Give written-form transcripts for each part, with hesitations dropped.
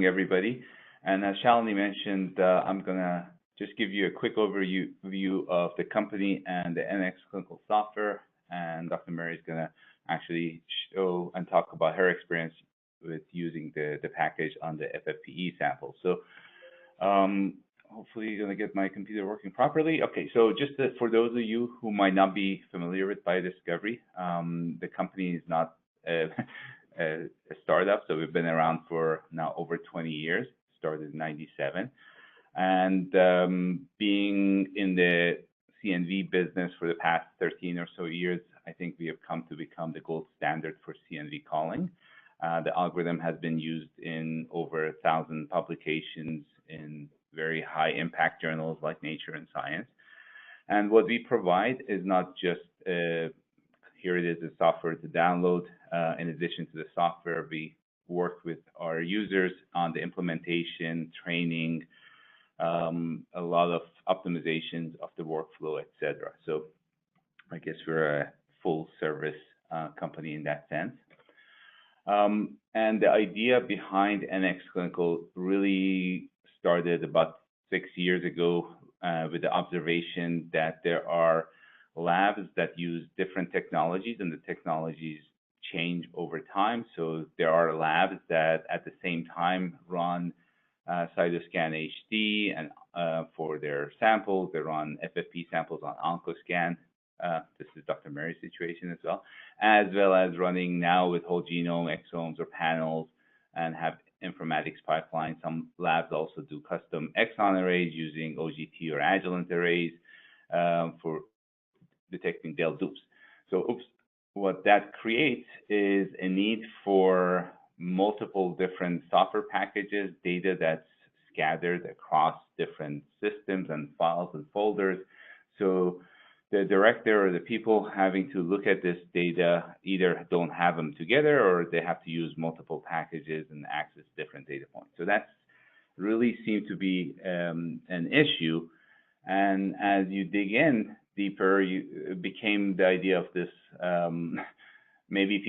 morning, everybody. And as Shalini mentioned, I'm going to just give you a quick overview of the company and the NX clinical software. And Dr. Mary is going to actually show and talk about her experience with using the package on the FFPE sample. So hopefully you're going to get my computer working properly. Okay, so just for those of you who might not be familiar with BioDiscovery, the company is not a startup, so we've been around for now over 20 years, started in '97. And being in the CNV business for the past 13 or so years, I think we have come to become the gold standard for CNV calling. The algorithm has been used in over 1,000 publications in very high impact journals like Nature and Science. And what we provide is not just here it is, the software to download. In addition to the software, we work with our users on the implementation, training, a lot of optimizations of the workflow, etc. So I guess we're a full service company in that sense. And the idea behind NX Clinical really started about 6 years ago with the observation that there are labs that use different technologies, and the technologies change over time. So there are labs that at the same time run Cytoscan HD and for their samples, they run FFP samples on OncoScan. This is Dr. Mary's situation as well as running now with whole genome, exomes, or panels, and have informatics pipelines. Some labs also do custom exon arrays using OGT or Agilent arrays for detecting del dupes. So what that creates is a need for multiple different software packages, data that's scattered across different systems and files and folders. So the director or the people having to look at this data either don't have them together or they have to use multiple packages and access different data points. So that's really seemed to be an issue. And as you dig in deeper, it became the idea of this, maybe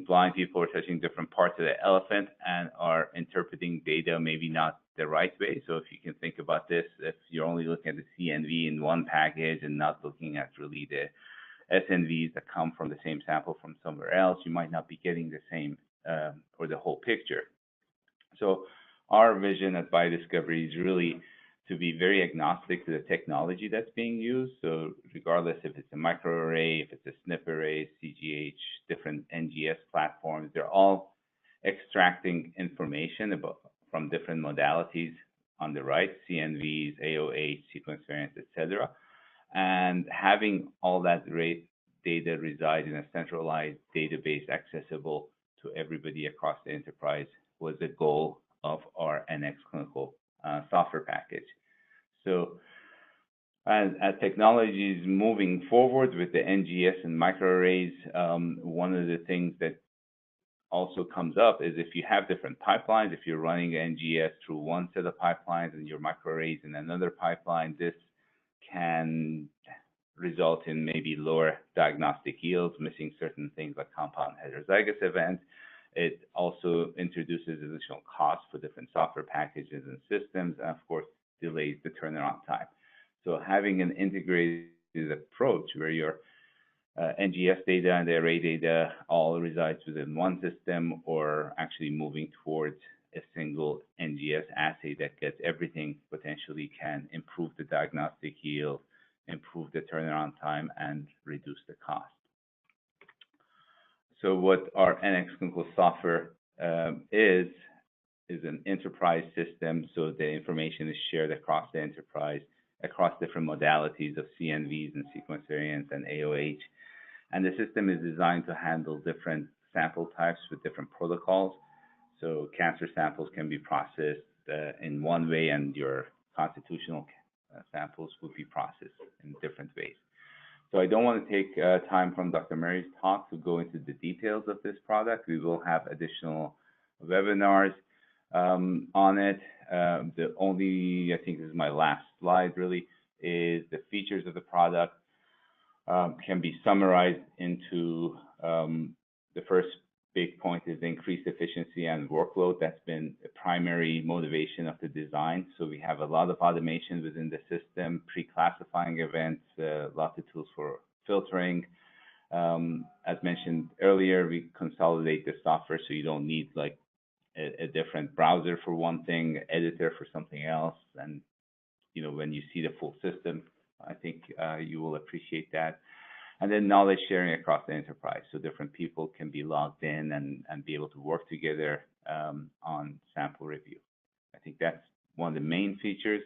blind people are touching different parts of the elephant and are interpreting data maybe not the right way. So if you can think about this, if you're only looking at the CNV in one package and not looking at really the SNVs that come from the same sample from somewhere else, you might not be getting the same or the whole picture. So our vision at BioDiscovery is really to be very agnostic to the technology that's being used. So regardless if it's a microarray, if it's a SNP array, CGH, different NGS platforms, they're all extracting information from different modalities on the right, CNVs, AOH, sequence variants, etc. And having all that data reside in a centralized database accessible to everybody across the enterprise was the goal of our NX Clinical software package. So as technology is moving forward with the NGS and microarrays, one of the things that also comes up is if you have different pipelines, if you're running NGS through one set of pipelines and your microarrays in another pipeline, this can result in maybe lower diagnostic yields, missing certain things like compound heterozygous events. It also introduces additional costs for different software packages and systems, and of course, delays the turnaround time. So having an integrated approach where your NGS data and the array data all resides within one system, or actually moving towards a single NGS assay that gets everything, potentially can improve the diagnostic yield, improve the turnaround time, and reduce the cost. So what our NX Clinical software is an enterprise system. So the information is shared across the enterprise, across different modalities of CNVs and sequence variants and AOH. And the system is designed to handle different sample types with different protocols. So cancer samples can be processed in one way, and your constitutional samples will be processed in different ways. So I don't want to take time from Dr. Mary's talk to go into the details of this product. We will have additional webinars on it. The only, I think this is my last slide really, is the features of the product can be summarized into the first big point is increased efficiency and workload. That's been the primary motivation of the design. So we have a lot of automation within the system, pre-classifying events, lots of tools for filtering. As mentioned earlier, we consolidate the software so you don't need like a different browser for one thing, editor for something else. And you know, when you see the full system, I think you will appreciate that. And then knowledge sharing across the enterprise, so different people can be logged in and be able to work together on sample review. I think that's one of the main features.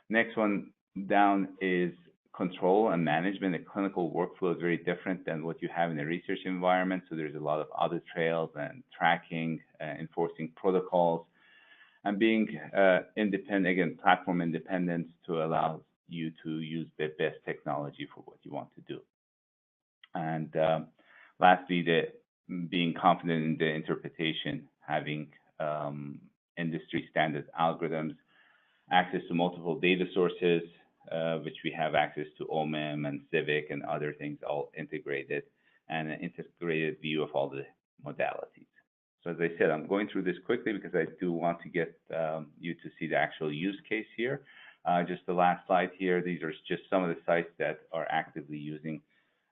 Next one down is control and management. The clinical workflow is very different than what you have in a research environment. So there's a lot of audit trails and tracking, enforcing protocols, and being independent, again, platform independence to allow you to use the best technology for what you want to do. And lastly, being confident in the interpretation, having industry standard algorithms, access to multiple data sources, which we have access to OMIM and Civic and other things all integrated, and an integrated view of all the modalities. So as I said, I'm going through this quickly because I do want to get you to see the actual use case here. Just the last slide here, these are just some of the sites that are actively using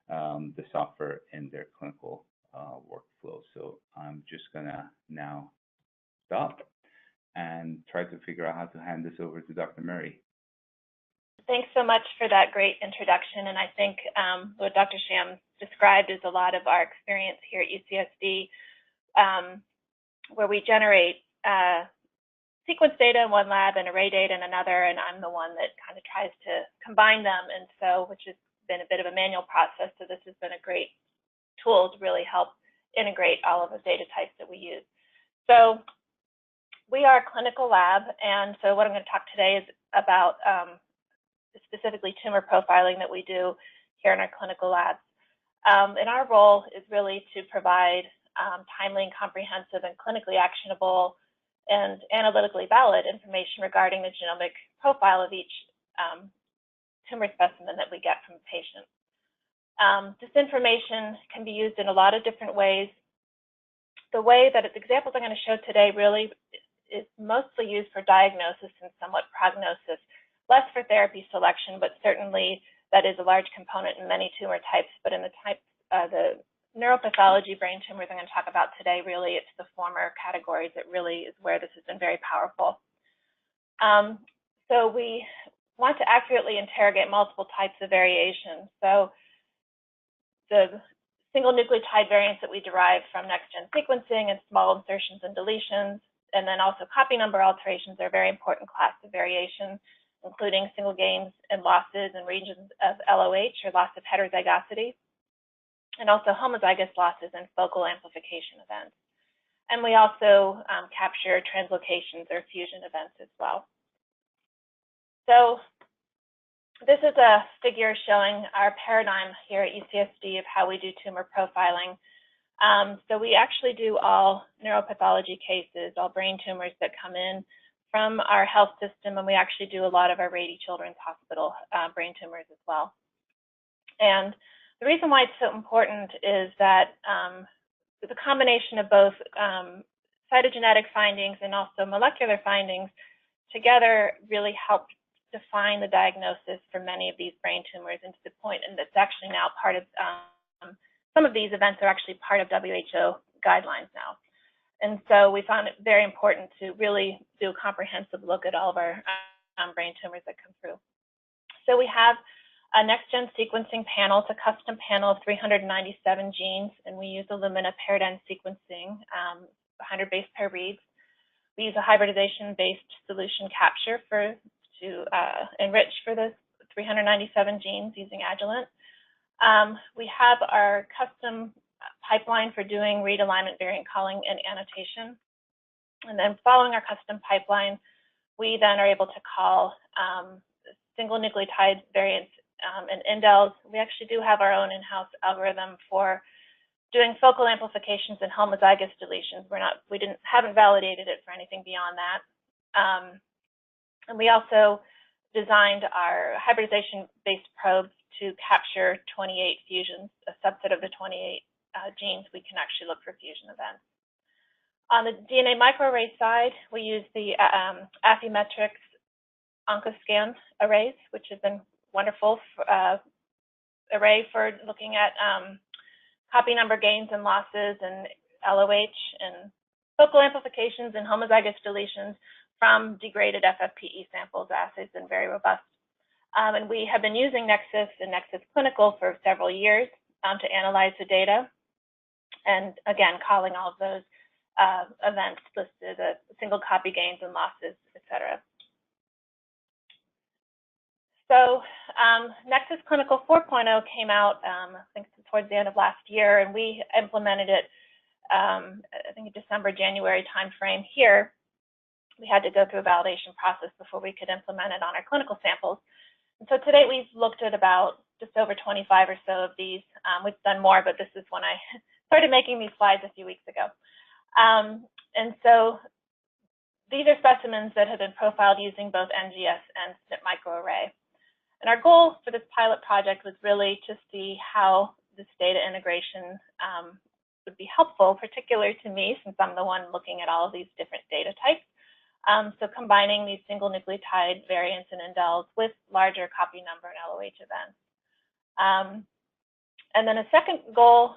the software in their clinical workflow. So I'm just gonna now stop and try to figure out how to hand this over to Dr. Murray. Thanks so much for that great introduction. And I think what Dr. Sham described is a lot of our experience here at UCSD, where we generate sequence data in one lab and array data in another, and I'm the one that kind of tries to combine them, and so which has been a bit of a manual process. So this has been a great tool to really help integrate all of the data types that we use. So we are a clinical lab, and so what I'm going to talk today is about specifically tumor profiling that we do here in our clinical labs. And our role is really to provide timely and comprehensive and clinically actionable and analytically valid information regarding the genomic profile of each tumor specimen that we get from a patient. This information can be used in a lot of different ways. The way that the examples I'm going to show today really is mostly used for diagnosis and somewhat prognosis, less for therapy selection, but certainly that is a large component in many tumor types. But in the neuropathology brain tumors I'm going to talk about today, really it's the former categories that really is where this has been very powerful. So we want to accurately interrogate multiple types of variation. So the single nucleotide variants that we derive from next-gen sequencing and small insertions and deletions, and then also copy number alterations are a very important class of variation, including single gains and losses in regions of LOH, or loss of heterozygosity, and also homozygous losses and focal amplification events. And we also capture translocations or fusion events as well. So this is a figure showing our paradigm here at UCSD of how we do tumor profiling. So we actually do all neuropathology cases, all brain tumors that come in from our health system, and we actually do a lot of our Rady Children's Hospital brain tumors as well. And the reason why it's so important is that the combination of both cytogenetic findings and also molecular findings together really help define the diagnosis for many of these brain tumors, and to the point, and that's actually now part of, some of these events are actually part of WHO guidelines now. And so we found it very important to really do a comprehensive look at all of our brain tumors that come through. So we have a next-gen sequencing panel. It's a custom panel of 397 genes, and we use Illumina paired-end sequencing, 100 base pair reads. We use a hybridization-based solution capture to enrich for the 397 genes using Agilent. We have our custom pipeline for doing read alignment, variant calling, and annotation. And then following our custom pipeline, we then are able to call single nucleotide variants and indels. We actually do have our own in-house algorithm for doing focal amplifications and homozygous deletions. We haven't validated it for anything beyond that. And we also designed our hybridization-based probes to capture 28 fusions, a subset of the 28 genes, we can actually look for fusion events. On the DNA microarray side, we use the Affymetrix OncoScan arrays, which has been wonderful array for looking at copy number gains and losses and LOH and focal amplifications and homozygous deletions from degraded FFPE samples. Assays been very robust. And we have been using Nexus and Nexus Clinical for several years to analyze the data. And again, calling all of those events listed, single copy gains and losses, et cetera. So Nexus Clinical 4.0 came out, I think, towards the end of last year, and we implemented it, I think, in December, January timeframe here. We had to go through a validation process before we could implement it on our clinical samples. And so today we've looked at about just over 25 or so of these. We've done more, but this is when I started making these slides a few weeks ago. And so these are specimens that have been profiled using both NGS and SNP microarray. And our goal for this pilot project was really to see how this data integration would be helpful, particularly to me, since I'm the one looking at all of these different data types. So combining these single nucleotide variants and indels with larger copy number and LOH events. And then a second goal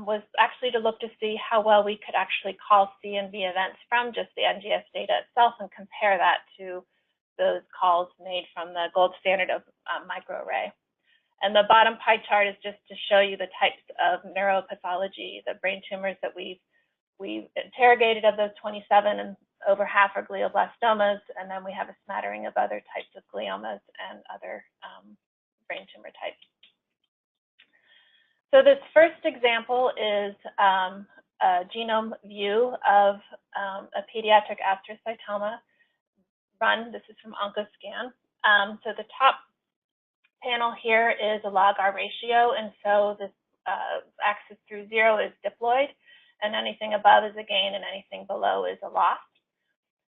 was actually to look to see how well we could actually call CNV events from just the NGS data itself and compare that to those calls made from the gold standard of microarray. And the bottom pie chart is just to show you the types of neuropathology, the brain tumors that we've interrogated. Of those 27, and over half are glioblastomas, and then we have a smattering of other types of gliomas and other brain tumor types. So this first example is a genome view of a pediatric astrocytoma run. This is from OncoScan. So the top panel here is a log-R ratio, and so this axis through 0 is diploid, and anything above is a gain, and anything below is a loss.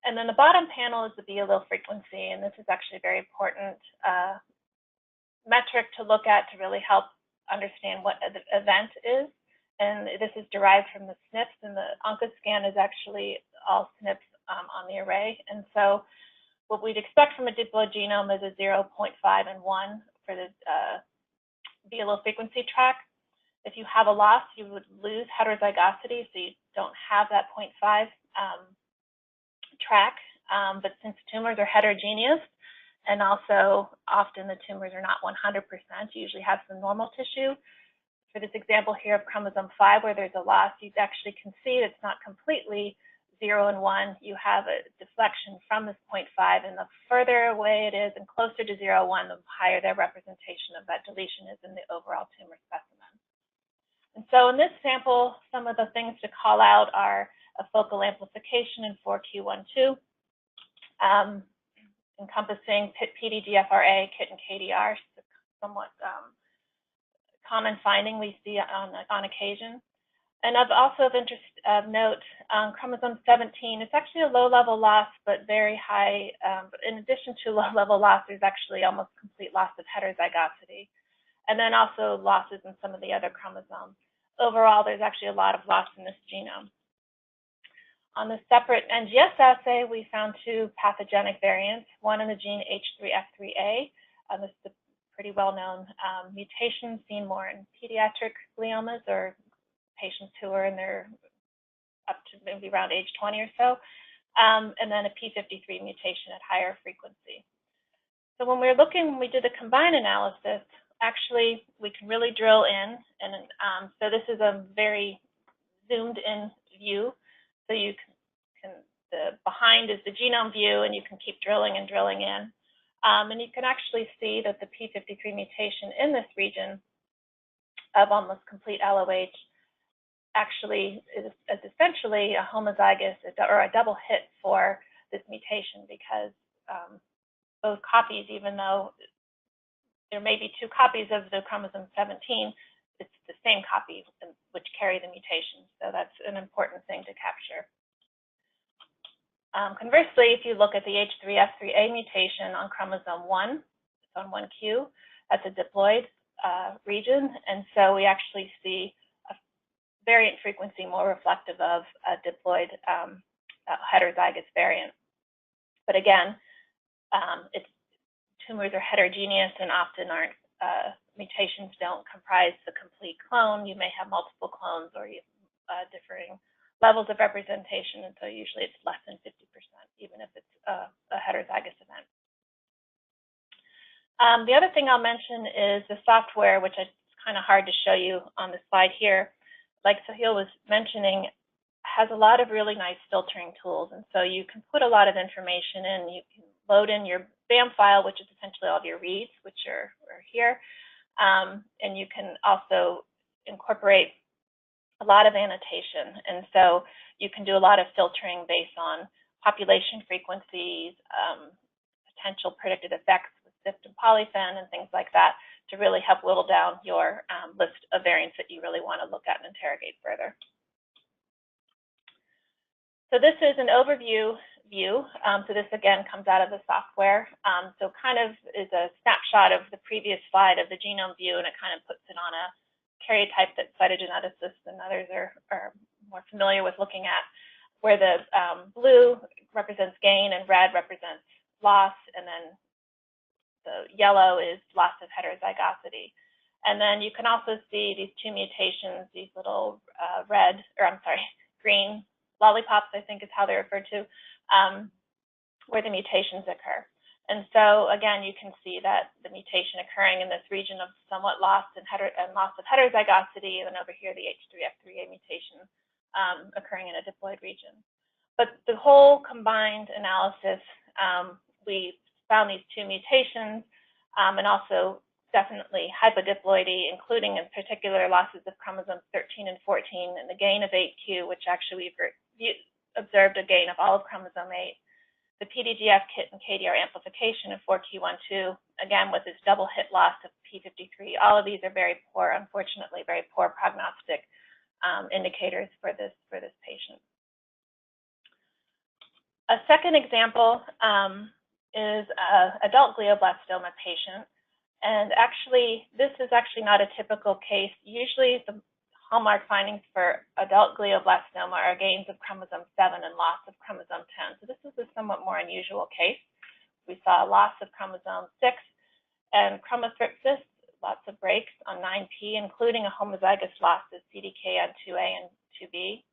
And then the bottom panel is the B allele frequency, and this is actually a very important metric to look at to really help understand what the event is. And this is derived from the SNPs, and the OncoScan is actually all SNPs on the array. And so what we'd expect from a diploid genome is a 0, 0.5, and 1 for the B allele frequency track. If you have a loss, you would lose heterozygosity, so you don't have that 0.5 track. But since tumors are heterogeneous, and also often the tumors are not 100%, you usually have some normal tissue. For this example here of chromosome 5, where there's a loss, you actually can see it's not completely 0 and 1. You have a deflection from this 0.5, and the further away it is and closer to 0, 1, the higher their representation of that deletion is in the overall tumor specimen. And so in this sample, some of the things to call out are a focal amplification in 4q12, encompassing PDGFRA, KIT, and KDR, somewhat common finding we see on occasion. And also of interest of note, chromosome 17, it's actually a low-level loss, but very high. In addition to low-level loss, there's actually almost complete loss of heterozygosity, and then also losses in some of the other chromosomes. Overall, there's actually a lot of loss in this genome. On the separate NGS assay, we found 2 pathogenic variants, one in the gene H3F3A. This is a pretty well-known mutation seen more in pediatric gliomas, or patients who are in their up to maybe around age 20 or so, and then a P53 mutation at higher frequency. So when we did the combined analysis, actually we can really drill in, and so this is a very zoomed in view. So you can the behind is the genome view, and you can keep drilling and drilling in, and you can actually see that the P53 mutation in this region of almost complete LOH actually is essentially a homozygous or a double hit for this mutation, because both copies, even though there may be 2 copies of the chromosome 17, it's the same copy which carry the mutation. So that's an important thing to capture. Conversely, if you look at the H3F3A mutation on chromosome 1, it's on 1q, that's a diploid region, and so we actually see variant frequency more reflective of a diploid heterozygous variant. But again, tumors are heterogeneous and often aren't, mutations don't comprise the complete clone. You may have multiple clones or differing levels of representation, and so usually it's less than 50%, even if it's a heterozygous event. The other thing I'll mention is the software, which is kind of hard to show you on the slide here. Like Sahil was mentioning, has a lot of really nice filtering tools, and so you can put a lot of information in. You can load in your BAM file, which is essentially all of your reads, which are here, and you can also incorporate a lot of annotation, and so you can do a lot of filtering based on population frequencies, potential predicted effects with SIFT and polyphen, and things like that, to really help whittle down your list of variants that you really want to look at and interrogate further. So this is an overview view. So this again comes out of the software. So kind of is a snapshot of the previous slide of the genome view, and it kind of puts it on a karyotype that cytogeneticists and others are more familiar with looking at, where the blue represents gain and red represents loss, and then the yellow is loss of heterozygosity. And then you can also see these two mutations, these little green lollipops, I think is how they're referred to, where the mutations occur. And so again, you can see that the mutation occurring in this region of somewhat loss and loss of heterozygosity, and then over here the H3F3A mutation occurring in a diploid region. But the whole combined analysis, we found these two mutations, and also definitely hypodiploidy, including in particular losses of chromosomes 13 and 14, and the gain of 8q, which actually we've observed a gain of all of chromosome 8. The PDGF, KIT, and KDR amplification of 4q12, again with this double hit loss of p53. All of these are very poor, unfortunately, very poor prognostic indicators for this patient. A second example is an adult glioblastoma patient. And actually, this is actually not a typical case. Usually the hallmark findings for adult glioblastoma are gains of chromosome 7 and loss of chromosome 10. So this is a somewhat more unusual case. We saw a loss of chromosome 6 and chromothripsis, lots of breaks on 9p, including a homozygous loss of CDKN2A and 2B,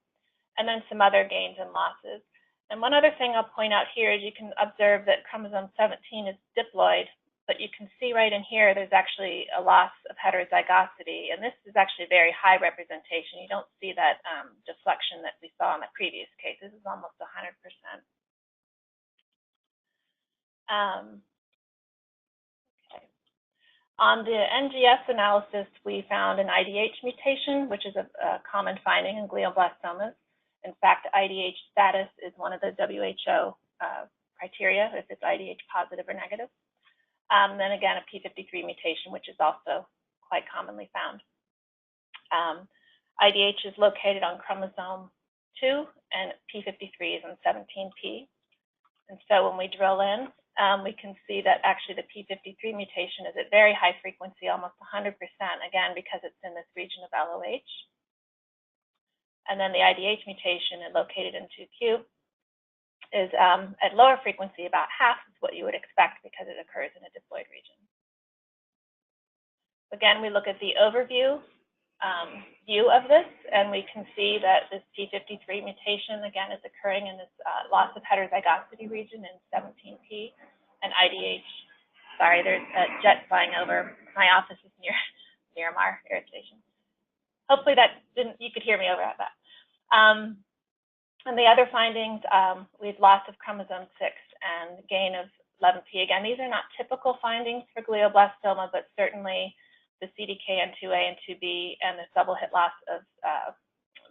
and then some other gains and losses. And one other thing I'll point out here is you can observe that chromosome 17 is diploid, but you can see right in here there's actually a loss of heterozygosity, and this is actually very high representation. You don't see that deflection that we saw in the previous case. This is almost 100%. Okay. On the NGS analysis, we found an IDH mutation, which is a common finding in glioblastomas. In fact, IDH status is one of the WHO criteria, if it's IDH positive or negative. Then again, a p53 mutation, which is also quite commonly found. IDH is located on chromosome 2, and p53 is on 17p. And so when we drill in, we can see that actually the p53 mutation is at very high frequency, almost 100%, again, because it's in this region of LOH. And then the IDH mutation located in 2q is at lower frequency, about half of what you would expect because it occurs in a diploid region. Again, we look at the overview view of this, and we can see that this p53 mutation, again, is occurring in this loss of heterozygosity region in 17p, and IDH, sorry, there's a jet flying over. My office is near Miramar Air Station. Hopefully you could hear me over at that. And the other findings, we had loss of chromosome 6 and gain of 11p. Again, these are not typical findings for glioblastoma, but certainly the CDKN2A and 2B and the double hit loss of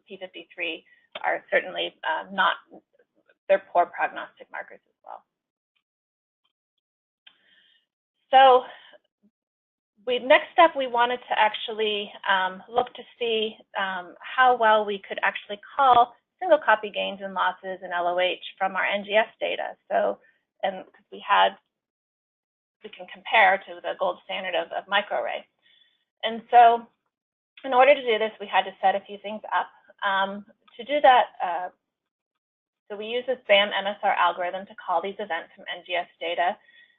p53 are certainly they're poor prognostic markers as well. So next step, we wanted to actually look to see how well we could actually call single copy gains and losses in LOH from our NGS data. So, and we can compare to the gold standard of microarray. And so in order to do this, we had to set a few things up. To do that, so we use a SPAM MSR algorithm to call these events from NGS data.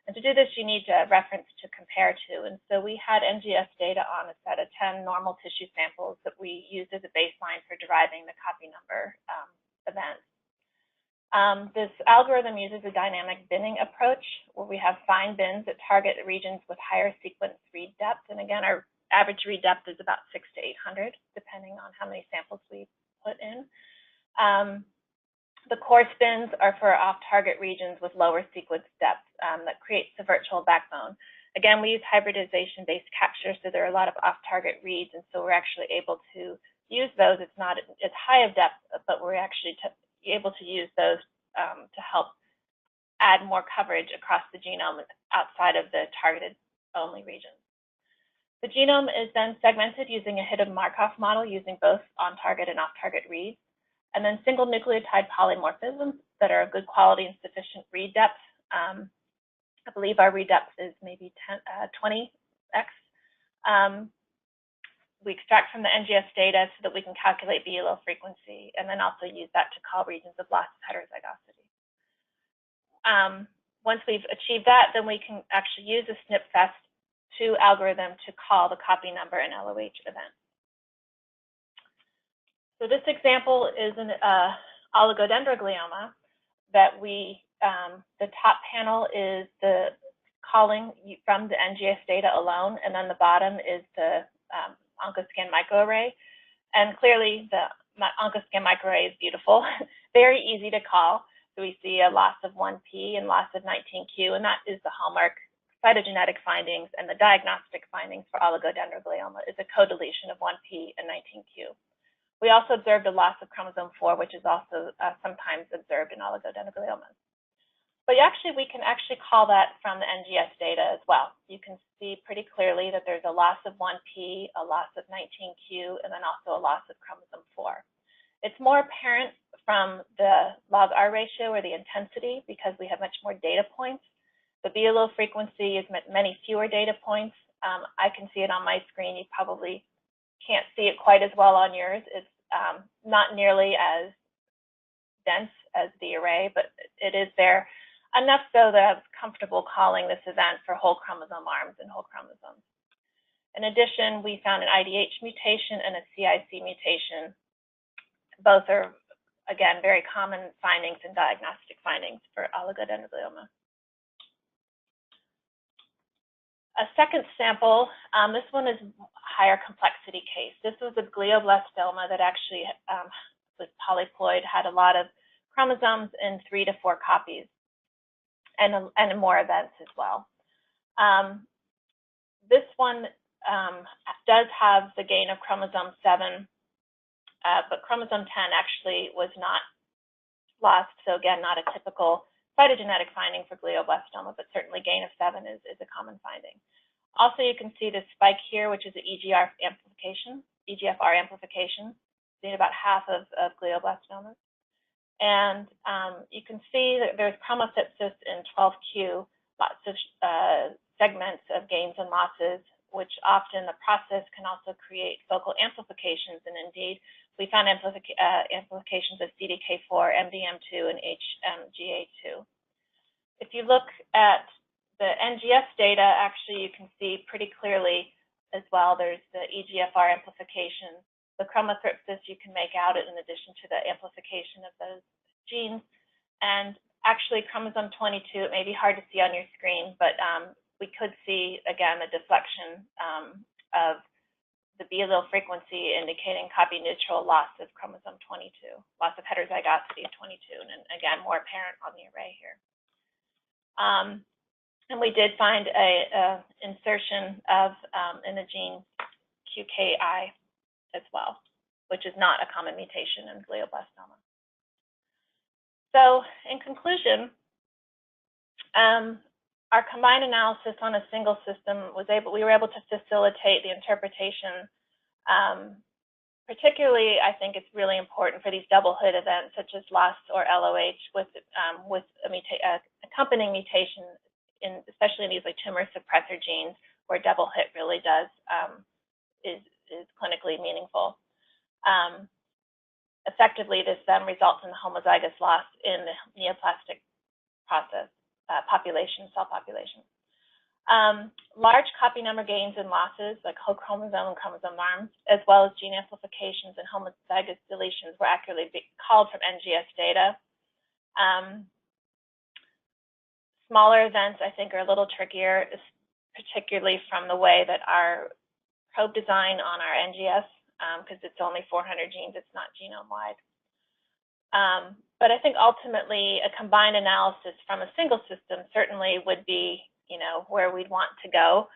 And to do this, you need a reference to compare to. And so we had NGS data on a set of 10 normal tissue samples that we used as a baseline for deriving the copy number events. This algorithm uses a dynamic binning approach where we have fine bins that target regions with higher sequence read depth. And again, our average read depth is about 600 to 800, depending on how many samples we put in. The coarse bins are for off-target regions with lower sequence depth that creates the virtual backbone. Again, we use hybridization-based capture, so there are a lot of off-target reads, and so we're actually able to use those. It's not as high of depth, but we're actually able to use those to help add more coverage across the genome outside of the targeted-only regions. The genome is then segmented using a hidden Markov model using both on-target and off-target reads, and then single nucleotide polymorphisms that are of good quality and sufficient read depth. I believe our read depth is maybe 20x. We extract from the NGS data so that we can calculate B allele frequency, and then also use that to call regions of loss of heterozygosity. Once we've achieved that, then we can actually use a SNP-Fest2 algorithm to call the copy number and LOH event. So this example is an oligodendroglioma that the top panel is the calling from the NGS data alone, and then the bottom is the OncoScan microarray. And clearly the OncoScan microarray is beautiful, very easy to call. So we see a loss of 1P and loss of 19Q, and that is the hallmark cytogenetic findings, and the diagnostic findings for oligodendroglioma is a co-deletion of 1P and 19Q. We also observed a loss of chromosome 4, which is also sometimes observed in oligodendrogliomas. But we can actually call that from the NGS data as well. You can see pretty clearly that there's a loss of 1P, a loss of 19Q, and then also a loss of chromosome 4. It's more apparent from the log-R ratio or the intensity because we have much more data points. The B allele frequency is many fewer data points. I can see it on my screen. You probably can't see it quite as well on yours. It's not nearly as dense as the array, but it is there enough so that I was comfortable calling this event for whole chromosome arms and whole chromosomes. In addition, we found an IDH mutation and a CIC mutation. Both are, again, very common findings and diagnostic findings for oligodendroglioma. A second sample, this one is a higher complexity case. This was a glioblastoma that actually was polyploid, had a lot of chromosomes in 3 to 4 copies, and more events as well. This one does have the gain of chromosome 7, but chromosome 10 actually was not lost. So again, not a typical cytogenetic finding for glioblastoma, but certainly gain of 7 is a common finding. Also, you can see this spike here, which is the EGFR amplification, seen about half of glioblastomas. And you can see that there's chromosepsis in 12q, lots of segments of gains and losses, which often the process can also create focal amplifications. And indeed, we found amplifications of CDK4, MDM2, and HMGA2. If you look at the NGS data, actually, you can see pretty clearly as well, there's the EGFR amplification. The chromothripsis you can make out in addition to the amplification of those genes. And actually, chromosome 22, it may be hard to see on your screen, but we could see, again, the deflection of the B allele frequency indicating copy neutral loss of chromosome 22, loss of heterozygosity of 22, and again, more apparent on the array here. And we did find a insertion of in the gene QKI as well, which is not a common mutation in glioblastoma. So in conclusion, our combined analysis on a single system we were able to facilitate the interpretation. Particularly, I think it's really important for these double hit events such as loss or LOH with accompanying mutation, especially in these like tumor suppressor genes, where double hit really is clinically meaningful. effectively, this then results in the homozygous loss in the neoplastic process cell population. Large copy number gains and losses, like whole chromosome and chromosome arms, as well as gene amplifications and homozygous deletions were accurately called from NGS data. Smaller events, I think, are a little trickier, particularly from the way that our probe design on our NGS, because it's only 400 genes, it's not genome-wide. But I think ultimately a combined analysis from a single system certainly would be, where we'd want to go.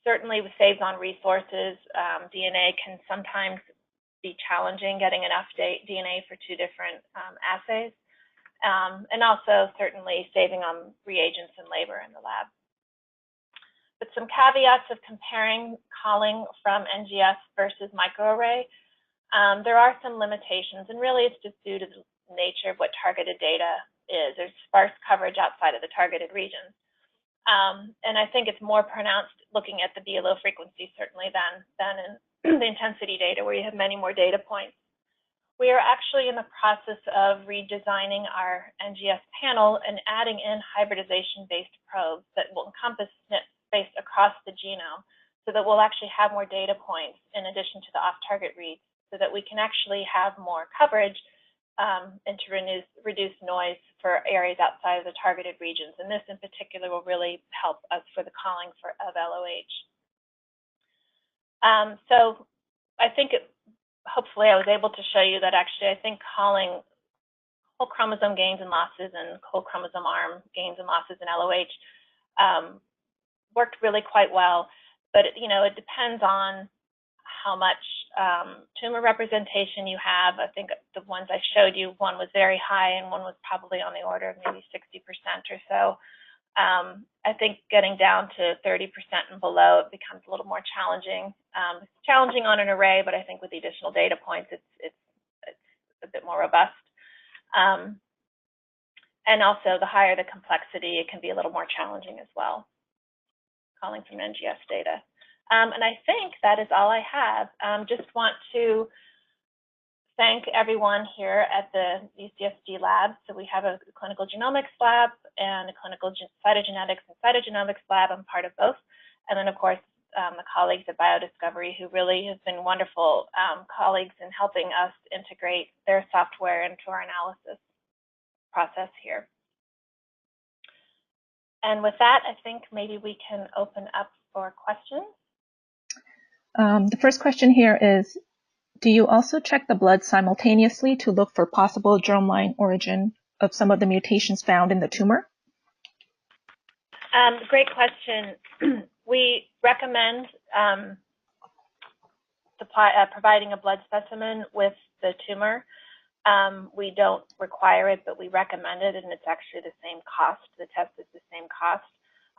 Certainly saves on resources. DNA can sometimes be challenging getting enough DNA for two different assays. And also certainly saving on reagents and labor in the lab. But some caveats of comparing calling from NGS versus microarray. There are some limitations, and really it's just due to the nature of what targeted data is. There's sparse coverage outside of the targeted regions. And I think it's more pronounced looking at the BLO frequency certainly than in the intensity data, where you have many more data points. We are actually in the process of redesigning our NGS panel and adding in hybridization-based probes that will encompass SNPs spaced across the genome, so that we'll actually have more data points in addition to the off-target reads, so that we can actually have more coverage and to reduce noise for areas outside of the targeted regions. And this in particular will really help us for the calling of LOH. So I think hopefully I was able to show you that actually I think calling whole chromosome gains and losses and whole chromosome arm gains and losses in LOH worked really quite well. But it depends on how much tumor representation you have. I think the ones I showed you, one was very high and one was probably on the order of maybe 60% or so. I think getting down to 30% and below, it becomes a little more challenging. It's challenging on an array, but I think with the additional data points, it's a bit more robust. And also, the higher the complexity, it can be a little more challenging as well, calling from NGS data. And I think that is all I have. Just want to thank everyone here at the UCSD lab. So we have a clinical genomics lab and a clinical cytogenetics and cytogenomics lab. I'm part of both. And then, of course, the colleagues at BioDiscovery, who really have been wonderful colleagues in helping us integrate their software into our analysis process here. And with that, I think maybe we can open up for questions. The first question here is, do you also check the blood simultaneously to look for possible germline origin of some of the mutations found in the tumor? Great question. We recommend providing a blood specimen with the tumor. We don't require it, but we recommend it, and it's actually the same cost. The test is the same cost.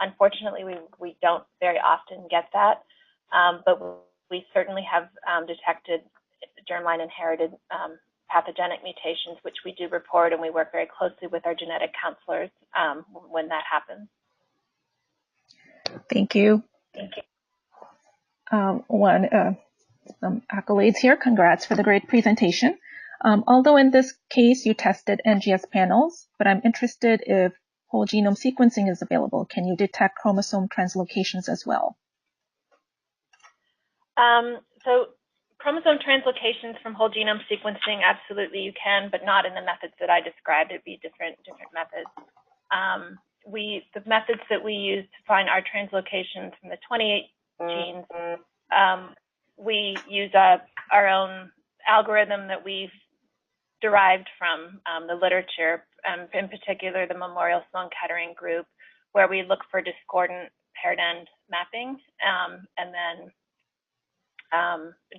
Unfortunately, we don't very often get that, but we certainly have detected germline inherited pathogenic mutations, which we do report, and we work very closely with our genetic counselors when that happens. Thank you. Thank you. Some accolades here. Congrats for the great presentation. Although in this case you tested NGS panels, but I'm interested if whole genome sequencing is available. Can you detect chromosome translocations as well? So chromosome translocations from whole genome sequencing, absolutely you can, but not in the methods that I described. It'd be different methods. The methods that we use to find our translocations from the 28 genes, we use our own algorithm that we've derived from the literature, in particular the Memorial Sloan Kettering group, where we look for discordant paired end mapping, and then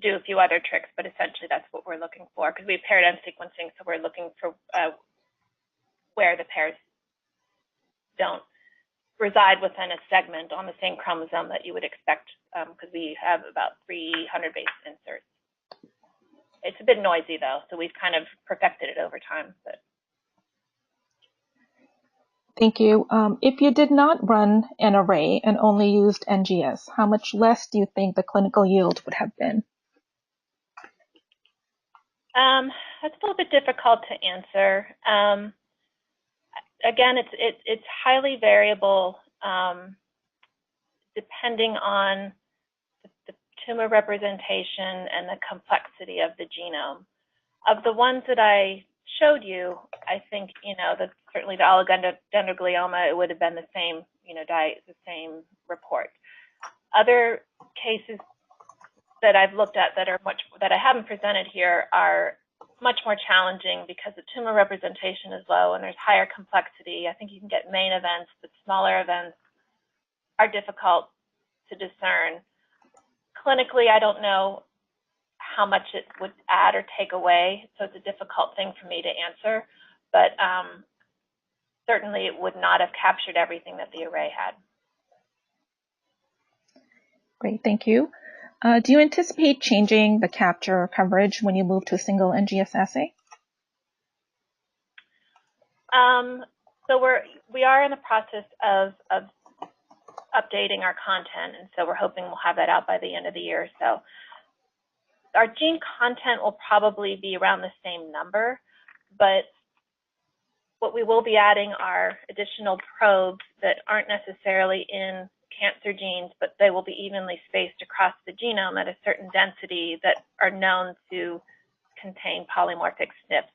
do a few other tricks, but essentially that's what we're looking for, because we have paired end sequencing, so we're looking for where the pairs don't reside within a segment on the same chromosome that you would expect, because we have about 300 base inserts. It's a bit noisy though, so we've kind of perfected it over time. But. Thank you. If you did not run an array and only used NGS, how much less do you think the clinical yield would have been? That's a little bit difficult to answer. Again, it's highly variable depending on the tumor representation and the complexity of the genome. Of the ones that I showed you, I think, that certainly the oligodendroglioma, it would have been the same, the same report. Other cases that I've looked at that I haven't presented here are much more challenging because the tumor representation is low and there's higher complexity. I think you can get main events, but smaller events are difficult to discern. Clinically, I don't know how much it would add or take away, so it's a difficult thing for me to answer, but certainly it would not have captured everything that the array had. Great, thank you. Do you anticipate changing the capture or coverage when you move to a single NGS assay? So we are in the process of updating our content, and so we're hoping we'll have that out by the end of the year. So our gene content will probably be around the same number, but what we will be adding are additional probes that aren't necessarily in cancer genes, but they will be evenly spaced across the genome at a certain density that are known to contain polymorphic SNPs.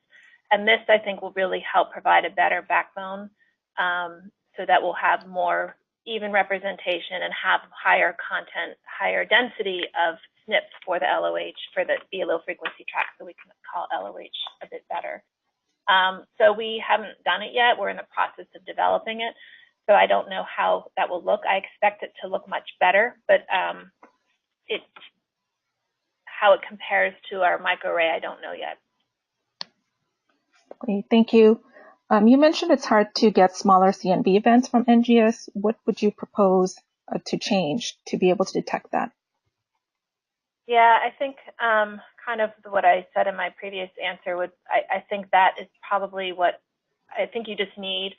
And this, I think, will really help provide a better backbone so that we'll have more even representation and have higher content, higher density of SNPs for the LOH, for the allele frequency track, so we can call LOH a bit better. So we haven't done it yet. We're in the process of developing it. So I don't know how that will look. I expect it to look much better, but how it compares to our microarray, I don't know yet. Great, thank you. You mentioned it's hard to get smaller CNV events from NGS. What would you propose to change to be able to detect that? Yeah, I think kind of what I said in my previous answer I think that is probably what I think you just need.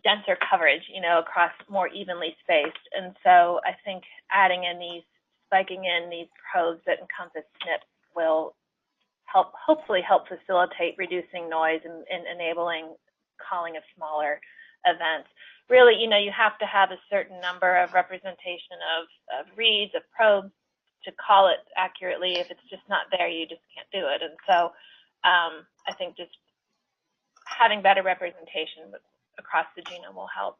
Denser coverage, across more evenly spaced. And so I think spiking in these probes that encompass SNPs will hopefully help facilitate reducing noise and enabling calling of smaller events. Really, you have to have a certain number of representation of reads, of probes to call it accurately. If it's just not there, you just can't do it. And so I think just having better representation across the genome will help.